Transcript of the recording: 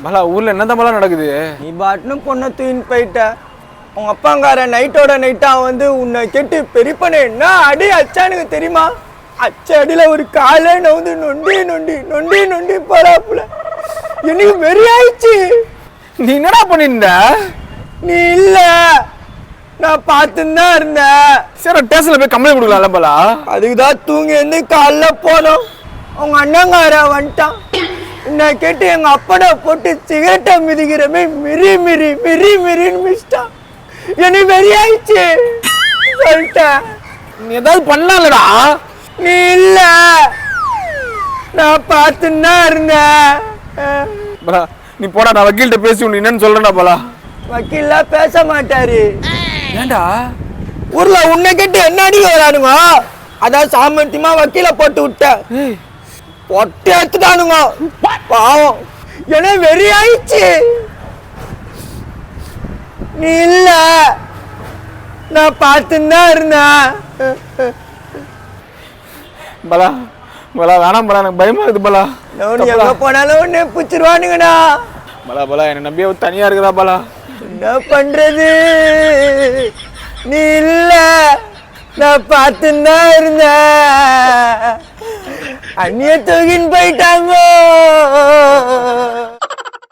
பலா ஊர்ல என்னதான் பலா நடக்குது? நீ பாட்டுன்னு பொண்ணை தூக்கின்னு போயிட்ட. உங்க அப்பாங்கார நைட்டோட நைட்டா வந்து உன்னை கேட்டு பெரியப்பனே என்ன அடி அச்சானுக்கு தெரியுமா? அச்ச அடியில ஒரு காலே நவுந்து நொண்டி நொண்டி நொண்டி நொண்டி போறாப்புல. எனக்கு வெறி ஆயிடுச்சு. நீ என்னடா பண்ணிருந்த? நீ இல்ல, நான் பார்த்துன்னு தான் இருந்தேன். சரி ஸ்டேஷன்ல போய் கம்ப்ளைண்ட் கொடுக்கலாம்ல பலா? அதுக்குதான் தூங்கி வந்து காலைல போனோம். அவங்க அண்ணங்கார வந்துட்டான். உன்னை கேட்டு எங்க அப்பனை போட்டு சிகரெட்டை மிதிக்கிறமே மிரி மிரி மிரி மிரின்னு மிதிச்சிட்டான். எனக்கு வெறி ஆயிடுச்சு சொல்லிட்டேன். நீ ஏதாவது பண்ணலாம்லடா? நீ இல்ல, நான் பார்த்துன்னு தான் இருந்தேன். பலா நீ போடா, நான் வக்கீல்கிட்ட பேசி உனக்கு என்னன்னு சொல்றேன்டா பலா. வக்கீல்லாம் பேச மாட்டாரு. ஏண்டா? ஊர்ல உன்னை கேட்டு என்ன அடிக்க வரானுங்க, அதான் சாமர்த்தியமா வக்கீல போட்டு விட்டேன். பொட்டை எடுத்துட்டானுங்க பாவம். ஏன்னா வெறி ஆயிடுச்சு. நீ இல்ல, நான் பார்த்துன்னு தான் இருந்தேன். பலா பலா வேணாம் பலா, எனக்கு பயமா இருக்குது பலா. எங்க போனாலும் உன்னை பிடிச்சிருவானுங்கண்ணா. பலா பலா என்னை நம்பியே தனியா இருக்குதா பலா? என்ன பண்றது? நீ இல்ல, நான் பார்த்துன்னு தான் இருந்தேன். அந்நிய தூக்கின்னு போயிட்டாங்க.